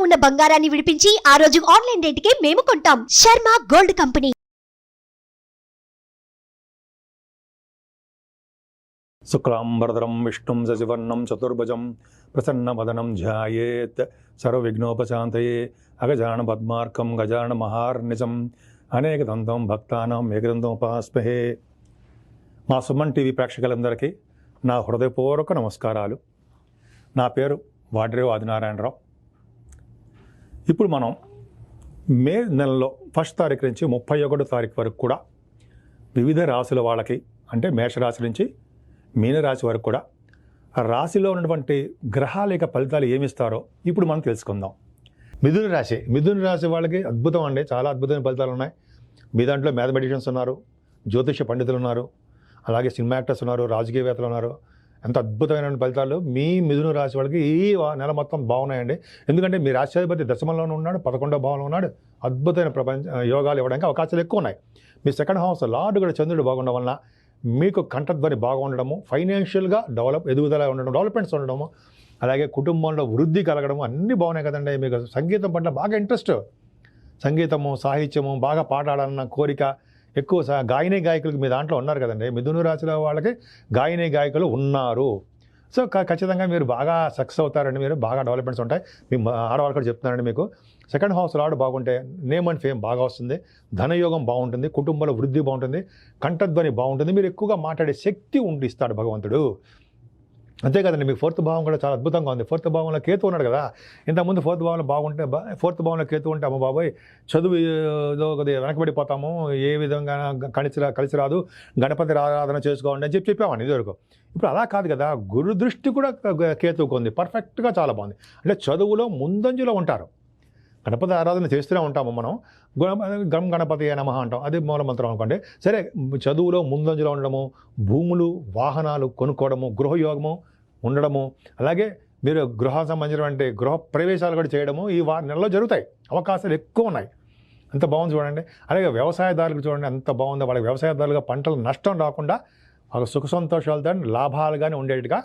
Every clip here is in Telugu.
ఉన్న బంగారాన్ని విడిపించి ఆ రోజు ఆన్లైన్ రేటుకే మేము కొంటాం. Sharma gold company. శుక్లాంబరధరం విష్ణుం శశివర్ణం చతుర్భుజం ప్రసన్నవదనం ధ్యాయేత్ సర్వవిఘ్నోపశాంతయే అగజాన పద్మార్కం గజాన మహార్నిజం అనేకదంతం భక్తానాం ఏకదంతం ఉపాస్మహే. మా సుమన్ టీవీ ప్రేక్షకులందరికీ నా హృదయపూర్వక నమస్కారాలు. నా పేరు వాడ్రేవు ఆదినారాయణరావు. ఇప్పుడు మనం మే నెలలో 1 తారీఖు నుంచి 31 తారీఖు వరకు కూడా వివిధ రాశుల వాళ్ళకి, అంటే మేషరాశి నుంచి మీనరాశి వరకు కూడా రాశిలో ఉన్నటువంటి గ్రహాల యొక్క ఫలితాలు ఏమిస్తారో ఇప్పుడు మనం తెలుసుకుందాం. మిథున రాశి వాళ్ళకి అద్భుతం అండి, చాలా అద్భుతమైన ఫలితాలు ఉన్నాయి. మీ దాంట్లో మ్యాథమెటిషియన్స్ ఉన్నారు, జ్యోతిష పండితులు ఉన్నారు, అలాగే సినిమా యాక్టర్స్ ఉన్నారు, రాజకీయవేత్తలు ఉన్నారు. ఎంత అద్భుతమైన ఫలితాలు మీ మిథున రాశి వాళ్ళకి ఈ నెల మొత్తం బాగున్నాయండి. ఎందుకంటే మీ రాష్ట్రాధిపతి దశమంలోనే ఉన్నాడు, 11వ భావంలో ఉన్నాడు. అద్భుతమైన యోగాలు ఇవ్వడానికి అవకాశాలు ఎక్కువ ఉన్నాయి. మీ సెకండ్ హౌస్ లార్డ్ కూడా చంద్రుడు బాగుండడం వలన మీకు కంఠధ్వని బాగా ఉండడము, ఫైనాన్షియల్గా ఎదుగుదల ఉండడం, డెవలప్మెంట్స్ ఉండడము, అలాగే కుటుంబంలో వృద్ధి కలగడము అన్నీ బాగున్నాయి కదండి. మీకు సంగీతం పట్ల బాగా ఇంట్రెస్ట్, సంగీతము, సాహిత్యము, బాగా పాడాలన్న కోరిక ఎక్కువ. గాయని గాయకులకు మీ దాంట్లో ఉన్నారు కదండి. మిథున రాశిలో వాళ్ళకి గాయని గాయకులు ఉన్నారు. సో ఖచ్చితంగా మీరు బాగా సక్సెస్ అవుతారండి, మీరు బాగా డెవలప్మెంట్స్ ఉంటాయి. మీ ఆడవాళ్ళు కూడా చెప్తున్నారండి, మీకు సెకండ్ హౌస్ లార్డ్ బాగుంటే నేమ్ అండ్ ఫేమ్ బాగా వస్తుంది, ధనయోగం బాగుంటుంది, కుటుంబంలో వృద్ధి బాగుంటుంది, కంఠధ్వని బాగుంటుంది, మీరు ఎక్కువగా మాట్లాడే శక్తి ఇస్తాడు భగవంతుడు. అంతే కదండి. మీకు 4th భావం కూడా చాలా అద్భుతంగా ఉంది. 4th భావంలో కేతు ఉన్నాడు కదా. ఇంతకుముందు 4th భావంలో బాగుంటే 4th భావంలో కేతు ఉంటే అమ్మ బాబాయ్ చదువు ఏదో కొద్దిగా వెనకబడిపోతాము, ఏ విధంగా కలిసి రాదు, గణపతి ఆరాధన చేసుకోండి అని చెప్పామండి ఇదివరకు. ఇప్పుడు అలా కాదు కదా, గురు దృష్టి కూడా కేతువుకు ఉంది, పర్ఫెక్ట్గా చాలా బాగుంది. అంటే చదువులో ముందంజలో ఉంటారు. గణపతి ఆరాధన చేస్తూనే ఉంటాము మనం, గణపతి నమః అంటాం, అది మూలమంత్రం అనుకోండి. సరే, చదువులో ముందంజలో ఉండడము, భూములు వాహనాలు కొనుక్కోవడము, గృహయోగము ఉండడము, అలాగే మీరు గృహ సంబంధించినటువంటి గృహ ప్రవేశాలు కూడా చేయడము ఈ నెలలో జరుగుతాయి. అవకాశాలు ఎక్కువ ఉన్నాయి. అంత బాగుంది చూడండి. అలాగే వ్యవసాయదారులకు చూడండి ఎంత బాగుందో. వాళ్ళకి వ్యవసాయదారులుగా పంటలు నష్టం రాకుండా సుఖ సంతోషాలతో లాభాలుగానే ఉండేట్టుగా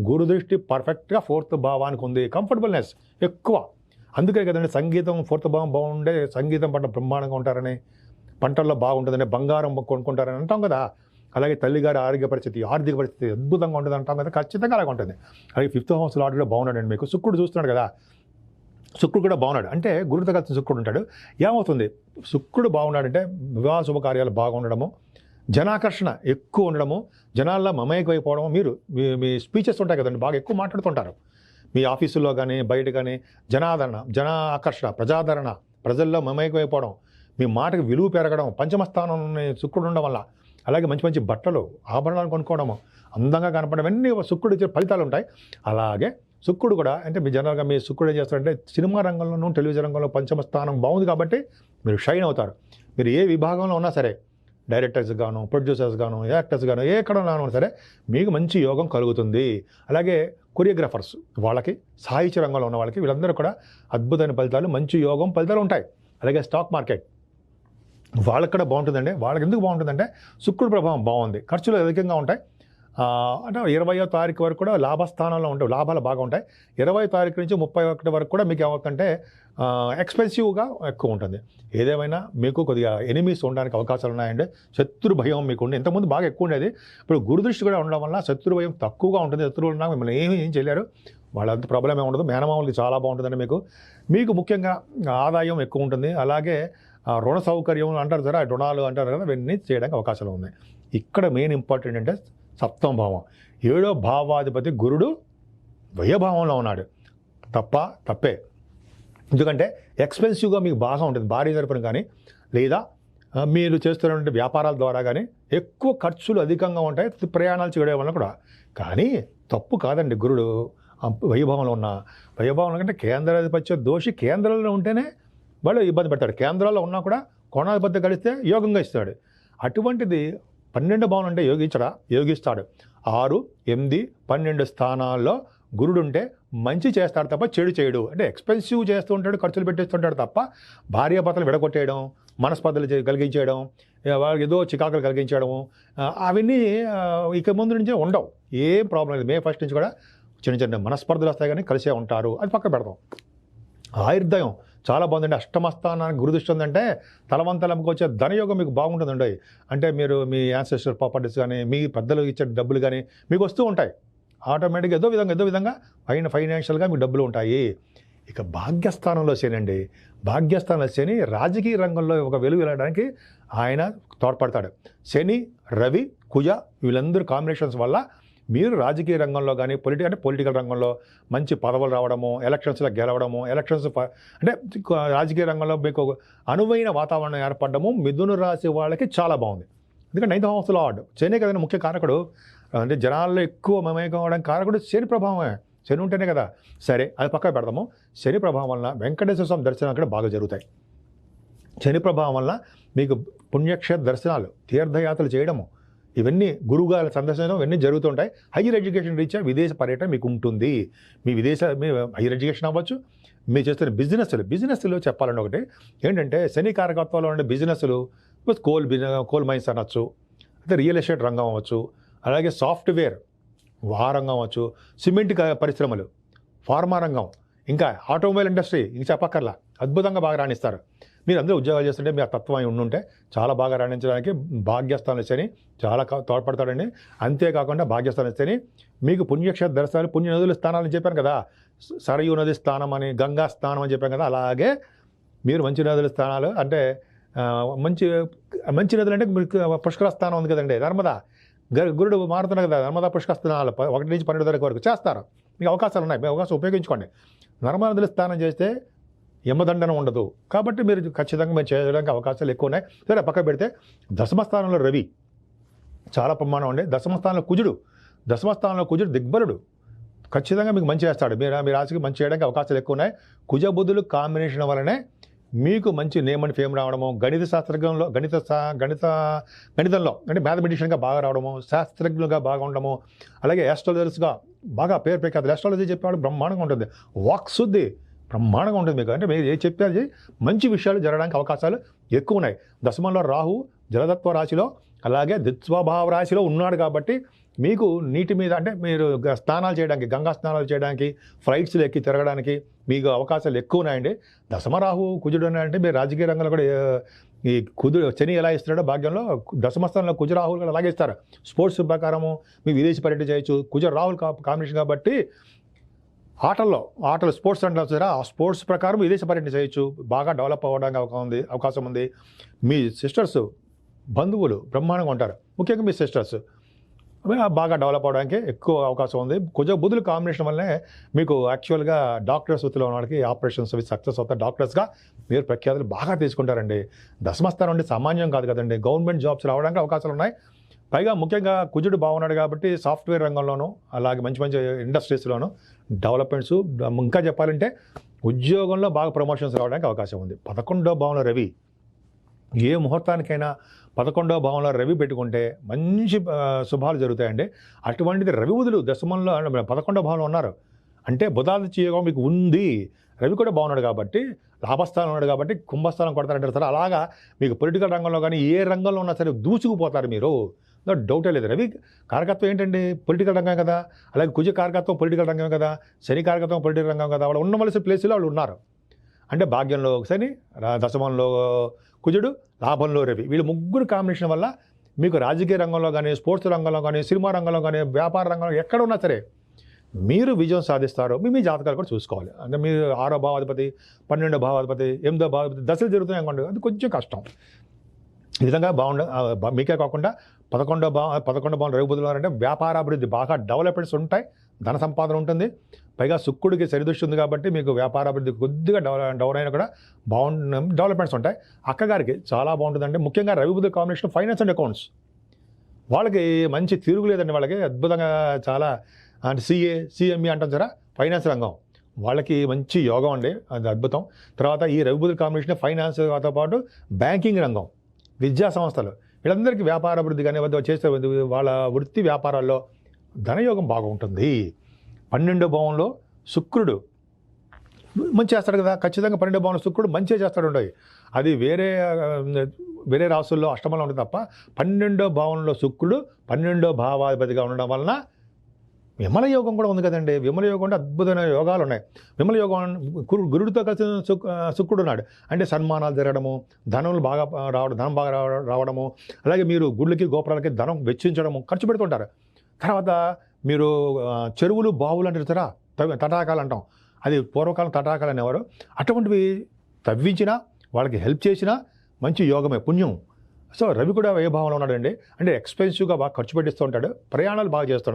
గురు దృష్టి పర్ఫెక్ట్గా 4th భావానికి ఉంది. కంఫర్టబుల్నెస్ ఎక్కువ. అందుకే కదండి సంగీతం 4th భావం బాగుండే సంగీతం పట్ల బ్రహ్మాండంగా ఉంటారని, పంటల్లో బాగుంటుందని, బంగారం కొనుక్కుంటారని అంటాం కదా. అలాగే తల్లిగారి ఆర్థిక పరిస్థితి అద్భుతంగా ఉంటుంది అంటాం కదా. ఖచ్చితంగా అలాగే ఉంటుంది. అలాగే 5th హౌస్ లార్డ్ కూడా బాగున్నాడండి. మీకు శుక్రుడు చూస్తున్నాడు కదా, శుక్రుడు కూడా బాగున్నాడు. అంటే గురుతో కలిసి శుక్రుడు ఉంటాడు. ఏమవుతుంది, శుక్రుడు బాగున్నాడంటే వివాహ శుభకార్యాలు బాగుండడము, జనాకర్షణ ఎక్కువ ఉండడము, జనాల్లో మమేకమైపోవడము. మీరు మీ స్పీచెస్ ఉంటాయి కదండి, బాగా ఎక్కువ మాట్లాడుతుంటారు. మీ ఆఫీసుల్లో కానీ బయట కానీ జన ఆకర్షణ, ప్రజాదరణ, ప్రజల్లో మమేకమైపోవడం, మీ మాటకు విలువ పెరగడం, పంచమ స్థానం శుక్రుడు ఉండడం వల్ల. అలాగే మంచి మంచి బట్టలు, ఆభరణాలు కొనుక్కోవడము, అందంగా కనపడడం, అన్నీ శుక్రుడు ఇచ్చే ఫలితాలు ఉంటాయి. అలాగే శుక్రుడు కూడా అంటే మీ జనరల్గా మీ శుక్రుడు ఏం చేస్తారంటే సినిమా రంగంలోనూ టెలివిజన్ రంగంలో పంచమ స్థానం బాగుంది కాబట్టి మీరు షైన్ అవుతారు. మీరు ఏ విభాగంలో ఉన్నా సరే, డైరెక్టర్స్ గాను, ప్రొడ్యూసర్స్ గాను, యాక్టర్స్ గాను, ఎక్కడ ఉన్నా సరే మీకు మంచి యోగం కలుగుతుంది. అలాగే కొరియోగ్రాఫర్స్ వాళ్ళకి, సాహిత్య రంగంలో ఉన్న వాళ్ళకి, వీళ్ళందరూ కూడా అద్భుతమైన ఫలితాలు, మంచి యోగం ఫలితాలు ఉంటాయి. అలాగే స్టాక్ మార్కెట్ వాళ్ళకి కూడా బాగుంటుందండి. వాళ్ళకి ఎందుకు బాగుంటుందంటే శుక్రుడు ప్రభావం బాగుంది, ఖర్చులు అధికంగా ఉంటాయి. అంటే 20వ తారీఖు వరకు కూడా లాభస్థానంలో ఉంటాయి, లాభాలు బాగా ఉంటాయి. 20వ తారీఖు నుంచి 31 వరకు కూడా మీకు ఏమవుతుందంటే ఎక్స్పెన్సివ్గా ఎక్కువ ఉంటుంది. ఏదేమైనా మీకు కొద్దిగా ఎనిమీస్ ఉండడానికి అవకాశాలు ఉన్నాయండి. శత్రు భయం మీకు ఉండే, ఇంతకుముందు బాగా ఎక్కువ ఉండేది. ఇప్పుడు గురుదృష్టి కూడా ఉండడం వల్ల శత్రు భయం తక్కువగా ఉంటుంది. శత్రువులు ఉన్నా మిమ్మల్ని ఏం చేయలేరు, వాళ్ళంత ప్రాబ్లం ఏమి ఉండదు. మేనమామలకి చాలా బాగుంటుందండి. మీకు ముఖ్యంగా ఆదాయం ఎక్కువ ఉంటుంది. అలాగే రుణ సౌకర్యం అంటారు సరే, రుణాలు అంటారు కదా, ఇవన్నీ చేయడానికి అవకాశాలు ఉన్నాయి. ఇక్కడ మెయిన్ ఇంపార్టెంట్ అంటే 7వ భావం, 7వ భావాధిపతి గురుడు వ్యయభావంలో ఉన్నాడు. తప్పే. ఎందుకంటే ఎక్స్పెన్సివ్గా మీకు బాగా ఉంటుంది. భారీ తరపున కానీ లేదా మీరు చేస్తున్నటువంటి వ్యాపారాల ద్వారా కానీ ఎక్కువ ఖర్చులు అధికంగా ఉంటాయి, ప్రయాణాలు చేయడం వల్ల కూడా. కానీ తప్పు కాదండి, గురుడు వైభవంలో ఉన్న వైభవంలో కంటే కేంద్రాధిపత్య దోషి కేంద్రంలో ఉంటేనే వాళ్ళు ఇబ్బంది పెడతాడు. కేంద్రాల్లో ఉన్నా కూడా కోణాధిపత్యం కలిస్తే యోగంగా ఇస్తాడు. అటువంటిది 12 భావం అంటే యోగిస్తాడు. 6, 8, 12 స్థానాల్లో గురుడుంటే మంచి చేస్తాడు తప్ప చెడు చేయడు. అంటే ఎక్స్పెన్సివ్ చేస్తూ ఉంటాడు, ఖర్చులు పెట్టేస్తుంటాడు తప్ప భార్యాభర్తలు విడగొట్టేయడం, మనస్పర్ధలు కలిగించేయడం, వాళ్ళకి ఏదో చికాకులు కలిగించడము, అవన్నీ ఇక ముందు నుంచే ఉండవు. ఏం ప్రాబ్లం లేదు. మే 1 నుంచి కూడా చిన్న చిన్న మనస్పర్ధలు వస్తాయి కానీ కలిసే ఉంటారు, అది పక్క పెడతాం. ఆయుర్దాయం చాలా బాగుందండి. అష్టమస్థానానికి గురుదృష్టి ఉందంటే తలవంతలంకి వచ్చే ధనయోగం మీకు బాగుంటుందండి. అంటే మీరు మీ యాన్సెస్టర్ ప్రాపర్టీస్ కానీ మీ పెద్దలు ఇచ్చే డబ్బులు కానీ మీకు వస్తూ ఉంటాయి. ఆటోమేటిక్గా ఏదో విధంగా ఫైనాన్షియల్గా మీకు డబ్బులు ఉంటాయి. ఇక భాగ్యస్థానంలో శని అండి. భాగ్యస్థానంలో శని రాజకీయ రంగంలో ఒక వెలుగు వెళ్ళడానికి ఆయన తోడ్పడతాడు. శని, రవి, కుజ వీళ్ళందరూ కాంబినేషన్స్ వల్ల మీరు రాజకీయ రంగంలో కానీ పొలిటికల్ రంగంలో మంచి పదవులు రావడము, ఎలక్షన్స్లో గెలవడము, అంటే రాజకీయ రంగంలో మీకు అనువైన వాతావరణం ఏర్పడము మిథున రాశి వాళ్ళకి చాలా బాగుంది. ఎందుకంటే 9th house లార్డ్ శని కదండి ముఖ్య కారకుడు. అంటే జనాల్లో ఎక్కువ మమేకం అవడానికి కారకుడు శని ప్రభావమే. శని ఉంటేనే కదా. సరే, అది పక్కన పెడదాము. శని ప్రభావం వలన వెంకటేశ్వర స్వామి దర్శనం అక్కడ బాగా జరుగుతాయి. శని ప్రభావం వల్ల మీకు పుణ్యక్షేత్ర దర్శనాలు, తీర్థయాత్రలు చేయడము, ఇవన్నీ గురువుగారి సందర్శనం ఇవన్నీ జరుగుతుంటాయి. హైయర్ ఎడ్యుకేషన్ రీత్యా విదేశ పర్యటన మీకు ఉంటుంది. మీ హైయర్ ఎడ్యుకేషన్ అవ్వచ్చు, మీరు చేస్తున్న బిజినెస్లు చెప్పాలంటే ఒకటి ఏంటంటే శని కారకత్వంలో ఉండే బిజినెస్లు కోల్ మైన్స్ అనొచ్చు, అయితే రియల్ ఎస్టేట్ రంగం అవ్వచ్చు, అలాగే సాఫ్ట్వేర్ ఆ రంగం అవ్వచ్చు, సిమెంట్ పరిశ్రమలు, ఫార్మా రంగం, ఇంకా ఆటోమొబైల్ ఇండస్ట్రీ ఇంక చెప్పక్కర్లా అద్భుతంగా బాగా రాణిస్తారు. మీరు అందరూ ఉద్యోగాలు చేస్తుంటే మీ ఆ తత్వం ఉండుంటే చాలా బాగా రాణించడానికి భాగ్యస్థానం శని చాలా తోడ్పడతాడండి. అంతేకాకుండా భాగ్యస్థానం శని మీకు పుణ్యక్షేత్ర దర్శనాలు, పుణ్య నదుల స్థానాలు చెప్పాను కదా, సరయూ నది స్థానం అని, గంగా స్థానం అని చెప్పాను కదా, అలాగే మీరు మంచి నదుల స్థానాలు అంటే మంచి నదులు అంటే మీకు పుష్కర స్థానం ఉంది కదండి, నర్మదా గురుడు మారుతున్నారు కదా, నర్మదా పుష్కర స్థానాలు 1 నుంచి 12 వరకు చేస్తారు. మీకు అవకాశాలు ఉన్నాయి, మీ అవకాశం ఉపయోగించుకోండి. నర్మదా నదుల స్నానం చేస్తే యమదండన ఉండదు కాబట్టి మీరు ఖచ్చితంగా మీరు చేయడానికి అవకాశాలు ఎక్కువ ఉన్నాయి. సరే, పక్క పెడితే దశమస్థానంలో రవి చాలా ప్రమాణం అండి. దశమస్థానంలో కుజుడు దిగ్బలుడు, ఖచ్చితంగా మీకు మంచి చేస్తాడు. మీ రాశికి మంచి చేయడానికి అవకాశాలు ఎక్కువ ఉన్నాయి. కుజ బుధులు కాంబినేషన్ వల్లనే మీకు మంచి నేమ్ అండ్ ఫేమ్ రావడము, గణిత శాస్త్రంలో గణితంలో అంటే మ్యాథమెటిషియన్గా బాగా రావడము, శాస్త్రజ్ఞులుగా బాగా ఉండడము, అలాగే ఆస్ట్రాలజర్స్గా బాగా పేరు ప్రఖ్యాతులు. ఆస్ట్రాలజీ చెప్పేవాడు బ్రహ్మాండంగా ఉంటుంది, వాక్శుద్ధి బ్రహ్మాండంగా ఉంటుంది మీకు. అంటే మీరు ఏ చెప్పేది మంచి విషయాలు జరగడానికి అవకాశాలు ఎక్కువ ఉన్నాయి. దశమంలో రాహు జలతత్వ రాశిలో అలాగే దిత్స్వభావ రాశిలో ఉన్నాడు కాబట్టి మీకు నీటి మీద అంటే మీరు స్నానాలు చేయడానికి, గంగా స్నానాలు చేయడానికి, ఫ్లైట్స్లో ఎక్కి తిరగడానికి మీకు అవకాశాలు ఎక్కువ ఉన్నాయండి. దశమరాహు కుజుడు అంటే మీరు రాజకీయ రంగంలో కూడా ఈ శని ఎలా ఇస్తున్నాడో భాగ్యంలో దశమస్థానంలో కుజరాహులు కూడా అలాగే ఇస్తారు. స్పోర్ట్స్ ప్రకారము మీ విదేశీ పర్యటన చేయొచ్చు. కుజరాహుల్ కాంబినేషన్ కాబట్టి ఆటలు స్పోర్ట్స్ అంటే వచ్చారా, ఆ స్పోర్ట్స్ ప్రకారం విదేశ పర్యటన చేయొచ్చు. బాగా డెవలప్ అవ్వడానికి అవకాశం ఉంది. మీ సిస్టర్స్ బంధువులు బ్రహ్మాండంగా ఉంటారు, ముఖ్యంగా మీ సిస్టర్స్ బాగా డెవలప్ అవడానికి ఎక్కువ అవకాశం ఉంది. బుధుల కాంబినేషన్ వల్లనే మీకు యాక్చువల్గా డాక్టర్స్ వృత్తిలో ఉన్న వాళ్ళకి ఆపరేషన్స్ అవి సక్సెస్ అవుతాయి. డాక్టర్స్గా మీరు ప్రఖ్యాతులు బాగా తీసుకుంటారండి. దశమస్థానం అంటే సామాన్యం కాదు కదండి, గవర్నమెంట్ జాబ్స్ రావడానికి అవకాశాలు ఉన్నాయి. పైగా ముఖ్యంగా కుజుడు బాగున్నాడు కాబట్టి సాఫ్ట్వేర్ రంగంలోనూ అలాగే మంచి ఇండస్ట్రీస్లోనూ డెవలప్మెంట్స్, ఇంకా చెప్పాలంటే ఉద్యోగంలో బాగా ప్రమోషన్స్ రావడానికి అవకాశం ఉంది. 11వ భావంలో రవి, ఏ ముహూర్తానికైనా 11వ భావంలో రవి పెట్టుకుంటే మంచి శుభాలు జరుగుతాయండి. అటువంటిది రవి బుధులు దశమంలో 11వ భావంలో ఉన్నారు అంటే బుధాదిత్య యోగం మీకు ఉంది. రవి కూడా బాగున్నాడు కాబట్టి లాభస్థానం ఉన్నాడు కాబట్టి కుంభస్థానం కొడతారంటారు సార్. అలాగా మీకు పొలిటికల్ రంగంలో కానీ ఏ రంగంలో ఉన్నా సరే దూసుకుపోతారు మీరు, డౌటే లేదు. రవి కారకత్వం ఏంటండి, పొలిటికల్ రంగం కదా. అలాగే కుజ కారకత్వం పొలిటికల్ రంగం కదా, శని కారకత్వం పొలిటికల్ రంగం కదా. వాళ్ళు ఉండవలసిన ప్లేస్లో వాళ్ళు ఉన్నారు. అంటే భాగ్యంలో శని, దశమంలో కుజుడు, లాభంలో రవి, వీళ్ళు ముగ్గురు కాంబినేషన్ వల్ల మీకు రాజకీయ రంగంలో కానీ, స్పోర్ట్స్ రంగంలో కానీ, సినిమా రంగంలో కానీ, వ్యాపార రంగంలో ఎక్కడ ఉన్నా సరే మీరు విజయం సాధిస్తారు. మీ జాతకాలు కూడా చూసుకోవాలి. అంటే మీరు 6వ భావాధిపతి, 12వ భావాధిపతి, 8వ భావాధిపతి దశలు జరుగుతున్నాయి అనుకోండి, అది కొంచెం కష్టం. ఈ విధంగా మీకే కాకుండా 11వ భావం రవి బుధులు అంటే వ్యాపారాభివృద్ధి బాగా డెవలప్మెంట్స్ ఉంటాయి, ధన సంపాదన ఉంటుంది. పైగా శుక్రుడికి సరిదృష్టి ఉంది కాబట్టి మీకు వ్యాపారాభివృద్ధి కొద్దిగా డౌన్ అయినా కూడా డెవలప్మెంట్స్ ఉంటాయి. అక్కగారికి చాలా బాగుంటుందండి. ముఖ్యంగా రవి బుధుల కాంబినేషన్ ఫైనాన్స్ అండ్ అకౌంట్స్ వాళ్ళకి మంచి తిరుగులేదండి. వాళ్ళకి అద్భుతంగా చాలా అంటే సిఎంఈ అంటాం సరే, ఫైనాన్స్ రంగం వాళ్ళకి మంచి యోగం అండి, అది అద్భుతం. తర్వాత ఈ రవి బుధుల కాంబినేషన్ ఫైనాన్స్తో పాటు బ్యాంకింగ్ రంగం, విద్యా సంస్థలు, వీళ్ళందరికీ వ్యాపార అభివృద్ధి కానీ చేసే వాళ్ళ వృత్తి వ్యాపారాల్లో ధనయోగం బాగుంటుంది. 12వ భావంలో శుక్రుడు మంచి చేస్తాడు కదా, ఖచ్చితంగా 12వ భావంలో శుక్రుడు మంచిగా చేస్తాడు ఉండవు. అది వేరే రాసుల్లో అష్టమంలో ఉంటుంది తప్ప 12వ భావంలో శుక్రుడు 12వ భావాధిపతిగా ఉండడం వలన విమల యోగం కూడా ఉంది కదండి. విమల యోగం అంటే అద్భుతమైన యోగాలు ఉన్నాయి. విమల యోగం గురుడితో కలిసి శుక్రుడు ఉన్నాడు అంటే సన్మానాలు జరగడము, ధనం బాగా రావడము, అలాగే మీరు గుళ్ళకి గోపురాలకి ధనం వెచ్చించడము, ఖర్చు పెడుతుంటారు. తర్వాత మీరు చెరువులు బావులు అంటే చూస్తారా, తటాకాలు అంటాం, అది పూర్వకాలం తటాకాలు అనేవారు. అటువంటివి తవ్వించినా వాళ్ళకి హెల్ప్ చేసినా మంచి యోగమే, పుణ్యం. సో రవి కూడా ఏ భావంలో ఉన్నాడండి అంటే ఎక్స్పెన్సివ్గా బాగా ఖర్చు పెట్టిస్తూ ఉంటాడు, ప్రయాణాలు బాగా చేస్తూ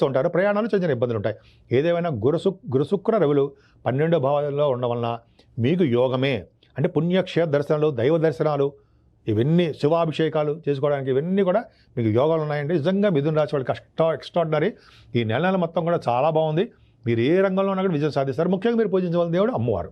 ఉంటారు. ప్రయాణాలు చిన్న ఇబ్బందులు ఉంటాయి. ఏదేమైనా గురుశుక్ర రవులు 12 భావాల్లో ఉండడం వలన మీకు యోగమే. అంటే పుణ్యక్షేత్ర దర్శనాలు, దైవ దర్శనాలు, ఇవన్నీ శివాభిషేకాలు చేసుకోవడానికి ఇవన్నీ కూడా మీకు యోగాలు ఉన్నాయండి. నిజంగా మిథున రాశి వాళ్ళకి ఎక్స్ట్రాడినరీ. ఈ నెల మొత్తం కూడా చాలా బాగుంది. మీరు ఏ రంగంలో ఉన్నా కూడా విజయం సాధిస్తారు. ముఖ్యంగా మీరు పూజించవలసిన దేవుడు అమ్మవారు.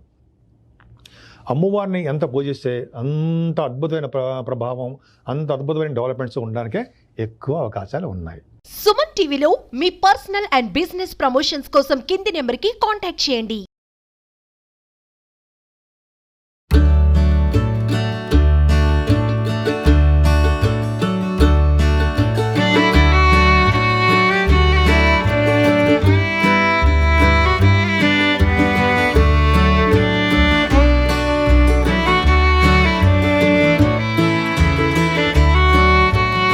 అమ్మవారిని ఎంత పూజిస్తే అంత అద్భుతమైన ప్రభావం, అంత అద్భుతమైన డెవలప్మెంట్స్ ఉండడానికే ఎక్కువ అవకాశాలు ఉన్నాయి. సుమన్ టీవీలో మీ పర్సనల్ అండ్ బిజినెస్ ప్రమోషన్స్ కోసం కింది నెంబర్కి కాంటాక్ట్ చేయండి.